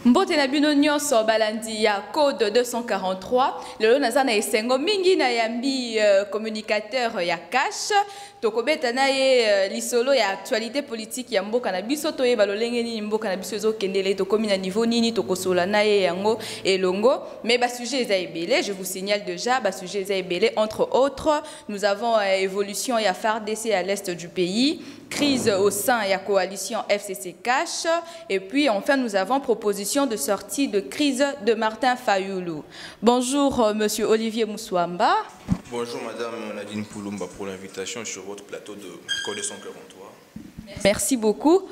Mbote na bino nyonso balandi ya code 243 lelo naza na esengo mingi na yambi communicateur ya cash tokobeta na ye lisolo ya actualité politique ya mboka na biso toyeba lolenge nini mboka na biso ezokendele tokomi na niveau nini tokosola na ye yango elongo mais ba sujet eza ebele. Je vous signale déjà ba sujet eza ebele. Entre autres, nous avons évolution ya FARDC à l'est du pays, crise au sein de la coalition FCC Cash, et puis enfin nous avons proposition de sortie de crise de Martin Fayoulou. Bonjour Monsieur Olivier Moussouamba. Bonjour Madame Nadine Pouloumba pour l'invitation sur votre plateau de Code 243. Merci beaucoup.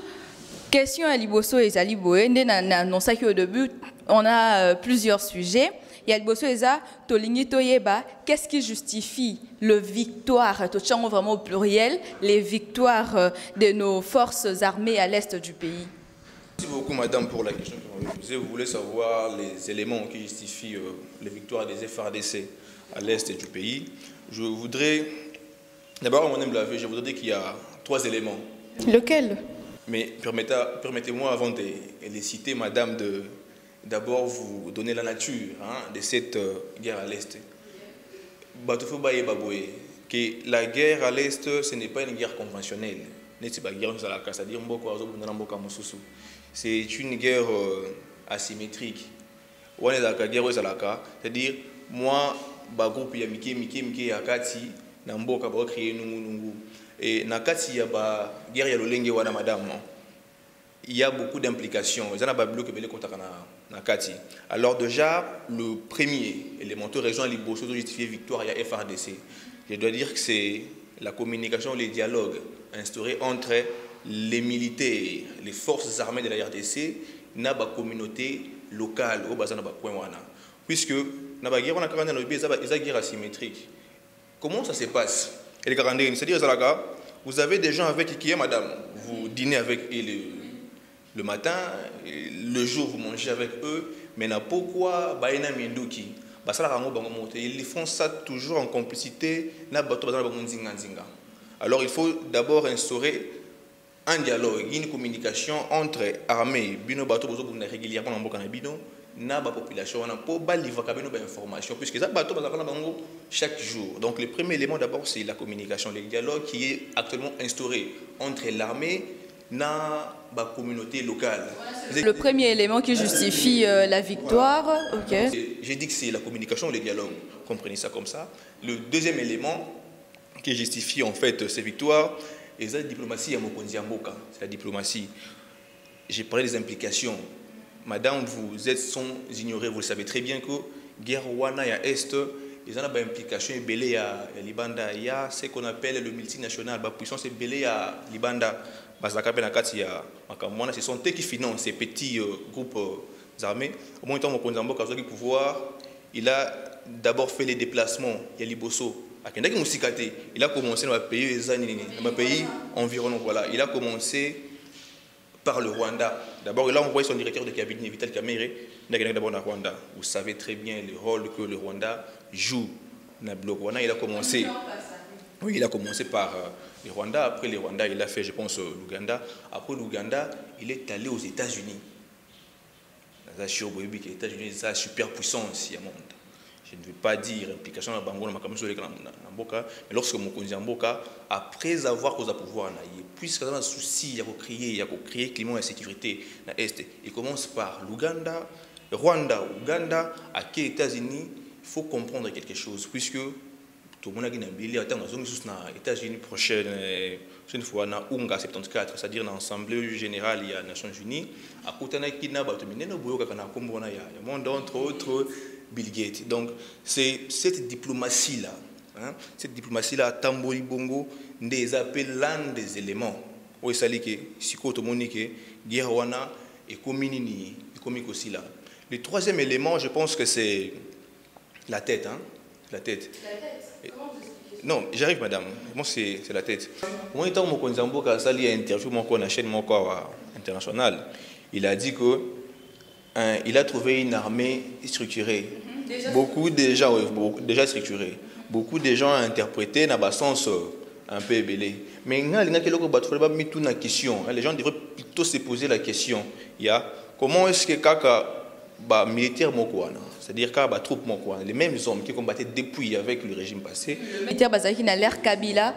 Question à Liboso et Zaliboé, au début, on a plusieurs sujets. Il y a Liboso et Tolingi Toyeba, qu'est-ce qui justifie le victoire, vraiment au pluriel, les victoires de nos forces armées à l'est du pays? Merci beaucoup Madame pour la question que vous m'avez posée. Vous voulez savoir les éléments qui justifient les victoires des FARDC à l'est du pays. Je voudrais, d'abord mon humble avis, je voudrais dire qu'il y a 3 éléments. Lequel? Mais permettez-moi avant de les citer, Madame, d'abord vous donner la nature de cette guerre à l'est. Que la guerre à l'est, ce n'est pas une guerre conventionnelle. C'est une guerre asymétrique. C'est-à-dire, moi, groupe ya mike yakati na mboka ba créer nungu et na kati ya ba guerre ya lolenge wana madame, il y a beaucoup d'implications. Ils ont ba bloc belé konta na kati. Alors déjà le premier élément de raison Liboso de justifier victoire ya FARDC. Je dois dire que c'est la communication, les dialogues instaurés entre les militaires, les forces armées de la RDC na ba communauté locale au bazana ba point wana. Puisque dans la guerre, on a une guerre asymétrique. Comment ça se passe? C'est-à-dire, vous avez des gens avec qui, madame, vous dînez avec eux le matin, le jour vous mangez avec eux, mais pourquoi ils font ça toujours en complicité. Alors il faut d'abord instaurer un dialogue, une communication entre armées, régulièrement na ba population na po ba livre kabeno ba information puisque ça bateau bazaka na bango chaque jour. Donc le premier élément d'abord c'est la communication, le dialogue qui est actuellement instauré entre l'armée na ba communauté locale. Le premier élément qui justifie la victoire, OK. J'ai dit que c'est la communication, le dialogue. Comprenez ça comme ça. Le deuxième élément qui justifie en fait ces victoires, c'est la diplomatie à Mokonzi Mboka, c'est la diplomatie. J'ai parlé des implications. Madame, vous êtes sans ignorer, vous le savez très bien que guerre wana ya est, ils ont une implication belé à Libanda. Il y a ce qu'on appelle le multinational, la puissance est belé à Libanda. Ce sont eux qui financent ces petits groupes armés. Au moins, pouvoir, il a d'abord fait les déplacements. Il y a Liboso. Il a commencé dans un pays environnement. Voilà. Il a commencé par le Rwanda. D'abord, il a envoyé son directeur de cabinet, Vital Kamerhe, d'abord au Rwanda. Vous savez très bien le rôle que le Rwanda joue dans le bloc Rwanda. Il a commencé, oui, il a commencé par le Rwanda. Après le Rwanda, il a fait, je pense, l'Ouganda. Après l'Ouganda, il est allé aux États-Unis. Les États-Unis, c'est la superpuissance du monde. Je ne veux pas dire implication dans Bango, mais lorsque Mokonzi Mboka, après avoir causé pouvoir, puisqu'il y a un souci, il y a créer climat et sécurité dans l'Est, il commence par l'Ouganda, Rwanda, Ouganda, à les États-Unis, il faut comprendre quelque chose, puisque tout le monde a dit que les États-Unis prochaine fois, dans Ounga 74, c'est-à-dire dans l'Assemblée générale des Nations Unies, à côté de entre autres, Bill Gates. Donc, c'est cette diplomatie-là, cette diplomatie-là, Tamboli Bongo, des appels l'un des éléments. Où est-ce que si côté monique, Guerwana et Kominini, et Komik aussi là. Le troisième élément, je pense que c'est la tête, la tête. La tête. Comment vous expliquez? Non, j'arrive, madame. Moi, c'est la tête. Moi, étant mon Konzambo, quand ça a interviewé mon la chaîne internationale, il a dit que il a trouvé une armée structurée. Beaucoup de gens, déjà structurée. Beaucoup de gens ont interprété dans le sens un peu ébélé. Mais il y a une question. Les gens devraient plutôt se poser la question. Comment est-ce que Kaka militaire mokwana, c'est-à-dire Kaka troupe mokwana, les mêmes hommes qui combattaient depuis avec le régime passé. Le militaire qui n'a l'air Kabila.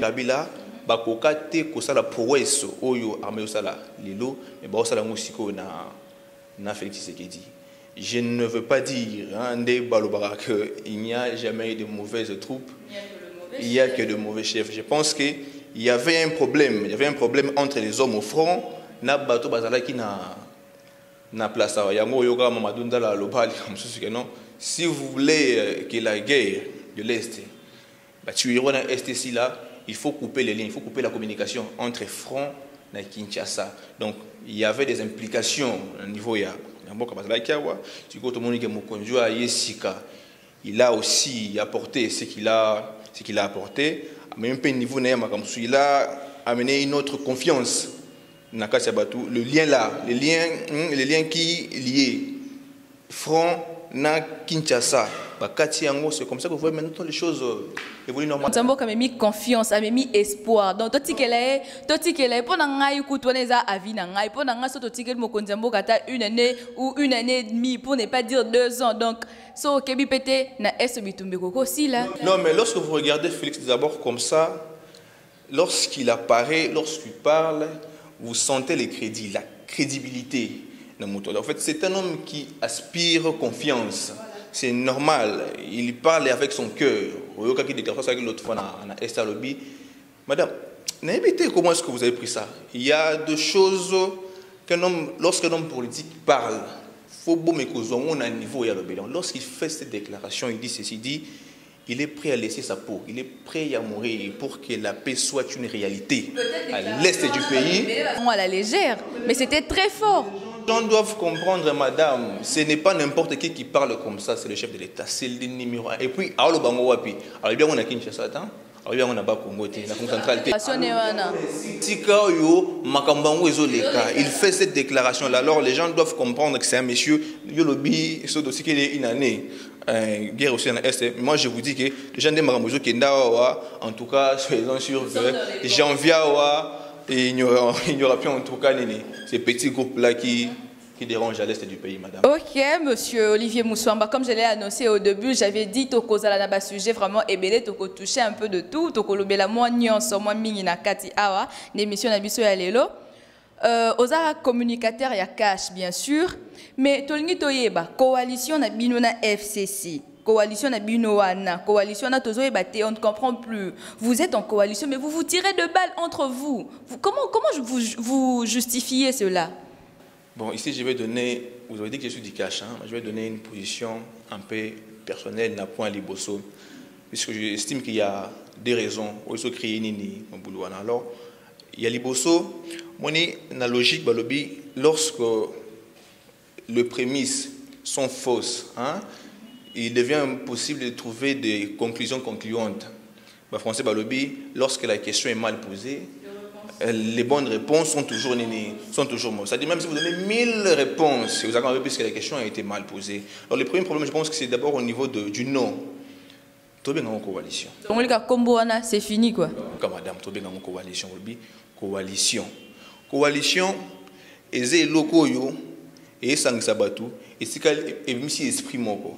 Kabila, bakoka te kosala prouesse oyo armée osala lilo, mais ba osala ngosiko na Félix Tshisekedi. Je ne veux pas dire qu'il n'y a jamais eu de mauvaises troupes. Il n'y a que de mauvais chefs. Je pense qu'il y avait un problème. Il y avait un problème entre les hommes au front. Na bato bazala qui na place. Si vous voulez que la guerre de l'Est, il faut couper les lignes, il faut couper la communication entre front et Kinshasa. Donc il y avait des implications au niveau il a aussi apporté ce qu'il a apporté. Même pas niveau il a amené une autre confiance. Le lien là, les liens qui lient front na Kinshasa. C'est comme ça que vous voyez maintenant les choses évoluent normalement. Nous avons mis confiance, mis espoir. Donc, tout ce qui est pour nous écouter les avis, pour nous une année ou une année et demie, pour ne pas dire 2 ans. Donc, so kebi pété na aussi là. Non, mais lorsque vous regardez Félix d'abord comme ça, lorsqu'il apparaît, lorsqu'il parle, vous sentez les crédits, la crédibilité. En fait, c'est un homme qui aspire confiance. C'est normal, il parle avec son cœur. L'autre fois, on a Esther Lobby. Madame, comment est-ce que vous avez pris ça? Il y a deux choses qu'un homme, lorsqu'un homme politique parle, faut on a un niveau. Lorsqu'il fait cette déclaration, il dit ceci, dit, il est prêt à laisser sa peau, il est prêt à mourir pour que la paix soit une réalité à l'est du pays. À la légère, mais c'était très fort. Les gens doivent comprendre, madame, ce n'est pas n'importe qui parle comme ça, c'est le chef de l'État, c'est le numéro 1. Et puis, alors bien on a Kinshasa, alors bien on a Congo, la concentralité. Il fait cette déclaration-là, alors les gens doivent comprendre que c'est un monsieur, Yolobi, ce dossier qu'il est une année. Guerre aussi en Est. Moi je vous dis que les gens de Maramozo Kenda, en tout cas, soyez sûrs que janvier, il n'y aura plus en tout cas ces petits groupes-là qui dérangent à l'est du pays, madame. Ok, monsieur Olivier Moussouamba, comme je l'ai annoncé au début, j'avais dit que le sujet vraiment ébélé, tu toucher un peu de tout, tu as la moins mini na kati awa, l'émission Nabiso ya lelo. Oza communicateur ya cash bien sûr, mais tolingi toyeba coalition na bino na FCC. Coalition na binoana, coalition na tozo ebate, on ne comprend plus. Vous êtes en coalition, mais vous vous tirez de balles entre vous. Comment vous justifiez cela? Bon, ici je vais donner, vous avez dit que je suis du cash, hein, je vais donner une position un peu personnelle na point liboso, puisque j'estime qu'il y a des raisons où il faut créer nini au boulot. Alors, il y a liboso, moi na logique balobi, lorsque les prémices sont fausses, hein, il devient impossible de trouver des conclusions concluantes. Français Balobi, lorsque la question est mal posée, les bonnes réponses sont toujours mauvaises. C'est-à-dire même si vous donnez 1000 réponses, vous avez puisque la question a été mal posée. Alors le premier problème, je pense que c'est d'abord au niveau du nom. Tout bien en coalition. C'est fini quoi. Comme madame, tout bien en coalition. Coalition, et locaux et sang sabatu et si si esprit moko.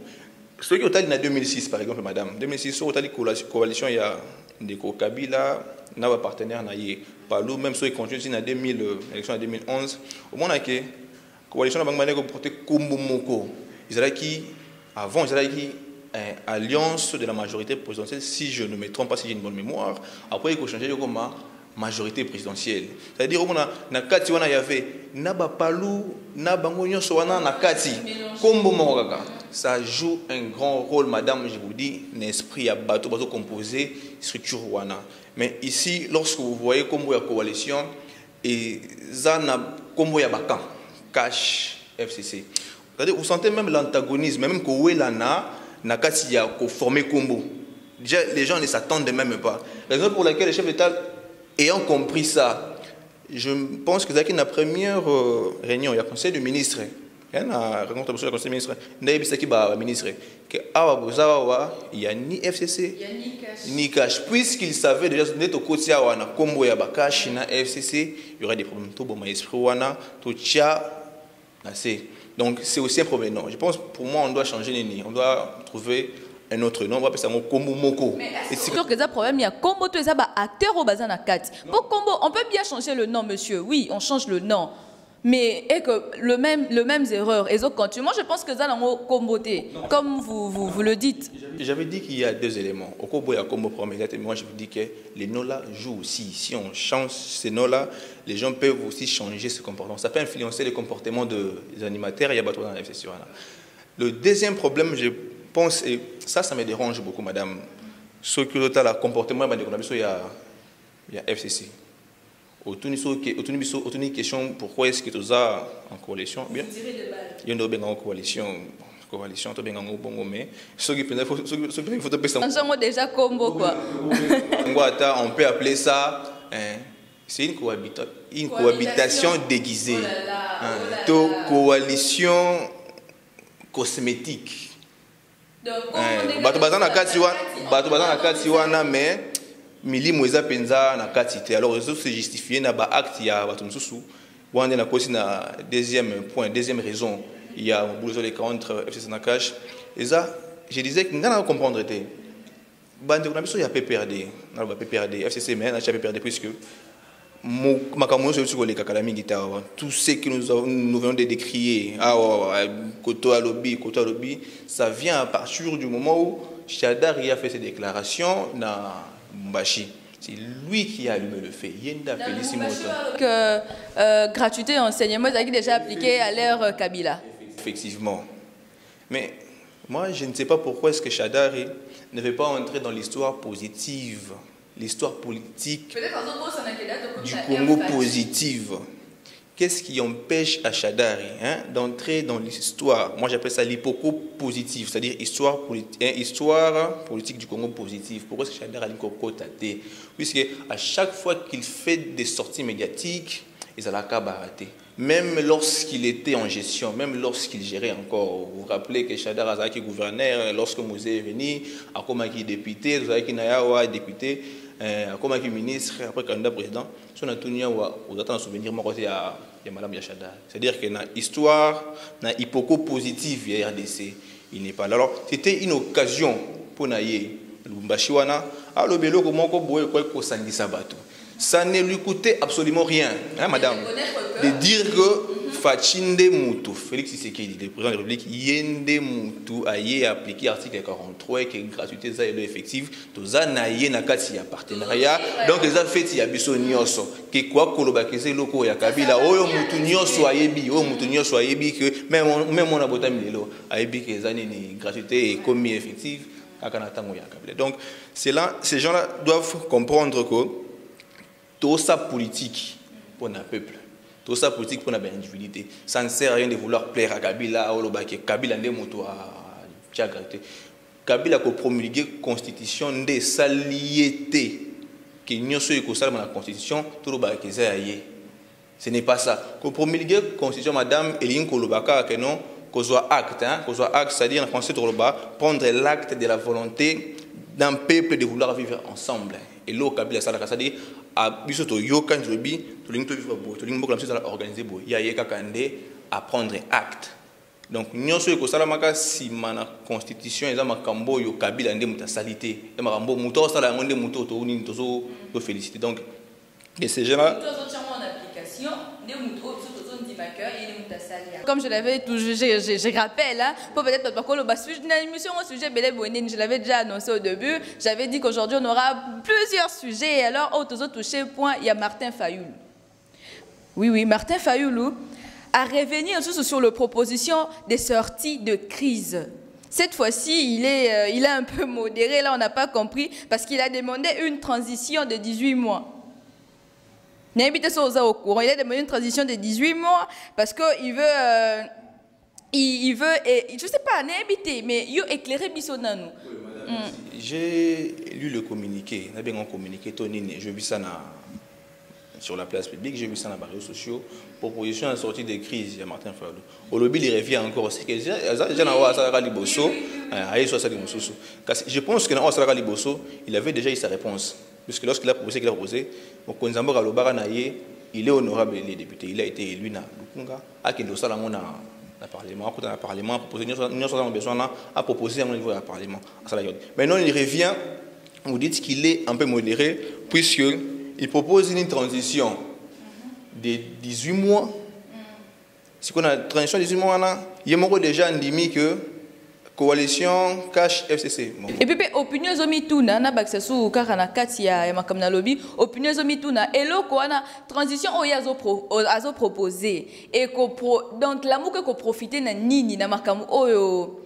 Ce qui est en 2006, par exemple, madame. 2006, au total, coalition, il y a des Kabila, il y a un partenaire, Palou, même si on continue en 2000, l'élection en 2011. Au moins, la coalition, il y a porté Kumbu Moko. Avant, ils avaient alliance de la majorité présidentielle, si je ne me trompe pas, si j'ai une bonne mémoire. Après, il faut changer comme majorité présidentielle. C'est-à-dire que Nakati wana yave naba Palou naba ngonyo sowana Nakati kombo mokaka. Ça joue un grand rôle, madame, je vous dis, l'esprit à bateau composé structure wana. Mais ici, lorsque vous voyez kombo ya coalition et zana kombo ya bakan cash FCC. C'est-à-dire vous sentez même l'antagonisme, même que Ouelana Nakati ya ko formé kombo. Déjà les gens ne s'attendent même pas. Raison pour laquelle le chef d'État ayant compris ça, je pense que dans la première réunion, il y a le conseil du ministre. Il y a rencontré le conseil du ministre. Il y a ministre. Il n'y a ni FCC, ni cash. Puisqu'il savait déjà net au côté wana combo ya bakash na FCC, il y aurait des problèmes tout bon esprit wana tout tcha assez. Donc c'est aussi un problème. Non, je pense pour moi on doit changer les nids. On doit trouver un autre nom, on va appeler ça combo moko. C'est sûr que ça problème, il y a combo tout ça acteur au bazar na 4. Pour combo, on peut bien changer le nom monsieur. Oui, on change le nom. Mais et que le même erreur et autres continuent. Moi je pense que ça dans comboté comme vous le dites. J'avais dit qu'il y a deux éléments. Au combo il y a combo premier. Moi je vous dis que les noms là jouent aussi. Si on change ces noms là, les gens peuvent aussi changer ce comportement. Ça peut influencer les comportements des animateurs. Il y a pas trop dans la FCC. Le deuxième problème, je pense, et ça me dérange beaucoup, madame. Ce que le comportement il y a FCC. Autant question pourquoi est-ce que tu as en coalition bien il y a une coalition tu bien en bon mais ce qui faut te passer déjà combo quoi on peut appeler ça c'est une cohabitation déguisée coalition cosmétique bato bazana kati wana mais mili moza penza na katité alors ça se justifier na ba acte ya bato mususu wande na kosi na deuxième raison il y a un boulot les contre FCC na cash et ça je disais que ngana comprendre était bande na biso ya PPRD na ba PPRD FCC mais na PPRD puisque makamono sur les kakala mingi tawa tout ce que nous venons de décrier koto lobby ça vient à partir du moment où Chadar a fait ses déclarations na Mbashi. C'est lui qui a allumé le fait. Yenda Félicimo. Que gratuité enseignement est déjà appliqué à l'ère Kabila. Effectivement. Mais moi, je ne sais pas pourquoi est-ce que Chadari ne veut pas entrer dans l'histoire positive, l'histoire politique du Congo positive. Qu'est-ce qui empêche à Chadari d'entrer dans l'histoire? Moi, j'appelle ça l'hypoco positive, c'est-à-dire histoire politique du Congo positive. Pourquoi est-ce que Chadari a une cocotte? Puisque à chaque fois qu'il fait des sorties médiatiques, ils ont la cabaraté. Même lorsqu'il était en gestion, même lorsqu'il gérait encore. Vous vous rappelez que Chadar Azaki gouverneur, lorsque Mosé est venu, à comme député, Azaki Nayawa député, à comme ministre, après candidat président, son Antonia vous attend à souvenir moi côté à Madame Yachada. C'est-à-dire que na histoire, na hypoco positive ya RDC, il n'est pas là. Alors c'était une occasion pour naïe Lumbashiwana, à l'obélo comment ko boye ko sangisa bato. Ça ne lui coûtait absolument rien, hein, madame, de dire que Fachinde Moutou, Félix Tshisekedi, le président de la République, Yende Moutou a appliqué l'article 43 qui est gratuité et effective, tout ça n'a pas de partenariat, donc les a fait il y a biso nyoso, que quoi kolobakese loko ya Kabila, oyo Moutou nyoso ayebi, que même on a botam lelo, ayebi que les années ni gratuité et commis effective, donc c'est là, ces gens-là doivent comprendre que tout ça politique pour un peuple, tout ça politique pour une individualité. Ça ne sert à rien de vouloir plaire à Kabila, Kabila n'est moto à Tchagrate. Kabila a promulgué la constitution de saliété. Que nous sommes la constitution, tout le monde ce n'est pas ça. Qu'on promulgué la constitution, madame, et l'in kolobaka que non, qu'on soit acte, c'est-à-dire en français, prendre l'acte de la volonté d'un peuple de vouloir vivre ensemble. Et là, Kabila, c'est-à-dire à bisoto yokan jobi to lingto vivre bo to lingbo comme ça organiser bo ya yeka kande à prendre acte donc nyonso eko sala maka si mana constitution eza makambo yo Kabila nde muta salité e makambo muto sala ngonde muto to uni to to féliciter donc et ces gens là comme je l'avais toujours, je rappelle, hein, pour peut-être je l'avais déjà annoncé au début, j'avais dit qu'aujourd'hui on aura plusieurs sujets. Et alors, au touché point, il y a Martin Fayoulou. Oui, Martin Fayoulou a revenu sur la proposition des sorties de crise. Cette fois-ci, il est un peu modéré, là on n'a pas compris, parce qu'il a demandé une transition de 18 mois. Il a demandé une transition de 18 mois parce qu'il veut, et je ne sais pas, mais il veut éclairer Bissonano. J'ai lu le communiqué, j'ai vu ça sur la place publique, j'ai vu ça dans les réseaux sociaux, proposition de sortie de crise, il y a Martin Fayoulou. Au lobby, il revient encore, c'est que Je pense que dans Osaka Liboso, il avait déjà eu sa réponse. Puisque lorsqu'il a proposé, il est honorable, les députés. Il a été élu dans le Parlement. Dans le Parlement, a proposé au niveau du Parlement. Maintenant, il revient, vous dites qu'il est un peu modéré, puisqu'il propose une transition de 18 mois. Si on a une transition de 18 mois, il y a déjà dit que coalition cash FCC. Et puis opinion zomituna na baksesu kaka na kati ya makamna lobby opinion zomituna eloko wana transition azo proposer et donc l'amour que ko profiter na nini na makamu oyo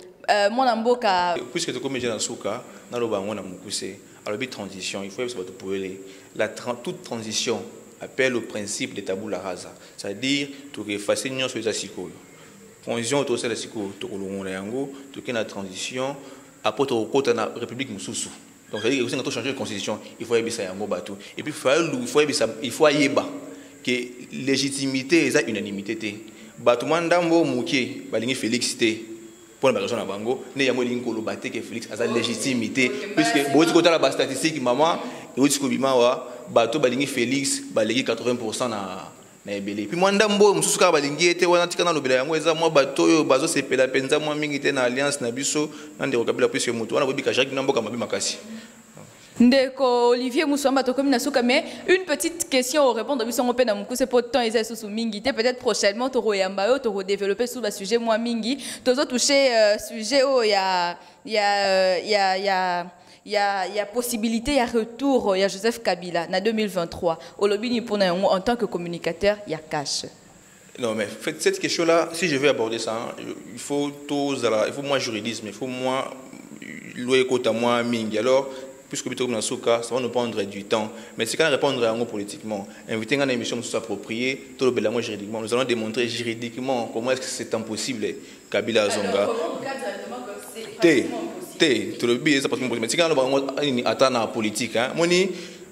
mona mboka puisque to comme na suka na loba ngona mukuse alobi transition il faut que tu pouvez toute transition appelle au principe de tabula rasa, c'est-à-dire tu effacer nyon sur les asiko. Transition autour de la siko, tu kolongola yango, tu kena transition après tu côté na république mususu. Donc c'est-à-dire que quand tu changer de constitution, il faut yebisa yango batou. Et puis il faut yeba que légitimité et unanimité té. Batou mandambo muké balingi Félix té. Pour la raison à bango, ne yango lingi kolobate que Félix a sa légitimité puisque beaucoup côté la statistique maman et aussi kobima wa bato balingi Félix balingi 80% na ebele puis mwanda mbo musuka balingi ete wana tika na lobela yango eza mwa bato oyo bazo sepela penza mwa mingi te na alliance na biso na ndeko kabila puisque mutu wana bobika Jacques na mboka mabi makasi. Ndeko Olivier Moussouamba tokomi na suka, mais une petite question au répondre biso ngope na mukuse po temps eza sous mingi te peut-être prochainement toro yamba yo toro développer sur le sujet moi mingi tozo toucher sujet oh il y a possibilité, il y a retour, il y a Joseph Kabila en 2023. Au lobby en tant que communicateur, il y a cash. Non, mais cette question-là, si je vais aborder ça, il faut moi juridisme, il faut moi moi mingi. Alors, puisque ça va nous prendre du temps. Mais c'est quand répondre à un politiquement, inviter une émission appropriée, tout le juridiquement. Nous allons démontrer juridiquement comment est-ce que c'est impossible Kabila Zonga. Tout le but c'est parce que mais quand on attend la politique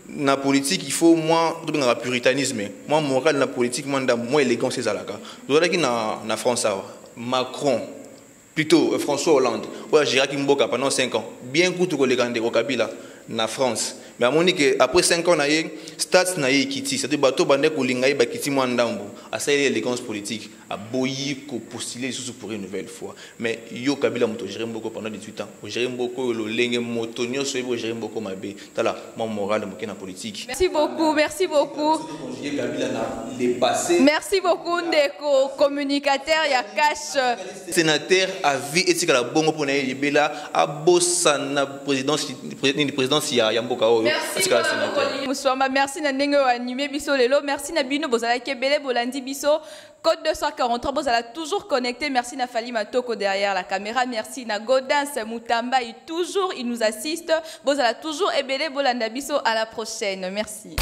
na politique il faut moi le puritanisme moi moral na politique moi élégance c'est alaka donc là na France Macron plutôt François Hollande ouais Chirac Mboka pendant 5 ans bien coûte ko legande ko Kabila na France mais à mon que après 5 ans na yé stats na yé kiti c'est-à-dire bato bande ko linga ba kiti moi ndambo à ça l'élégance politique a boyi ko postuler sous pour une nouvelle fois mais yo Kabila moto gérer beaucoup pendant 18 ans o gérer beaucoup le lenge motonio so yo gérer beaucoup mabe tala mon moral mo na politique. Merci beaucoup merci beaucoup ndeko communicateur ya cash sénateur à vie et la bongo pour na yebela a bossa na présidence ya mboka oyo Moussouamba merci na ndenge animé biso lelo merci na bino bozala kebele bolandi biso code 243 bozala toujours connecté merci na Fali Matoko derrière la caméra merci na Godance Mutamba il nous assiste bozala toujours ebele bolanda biso à la prochaine merci.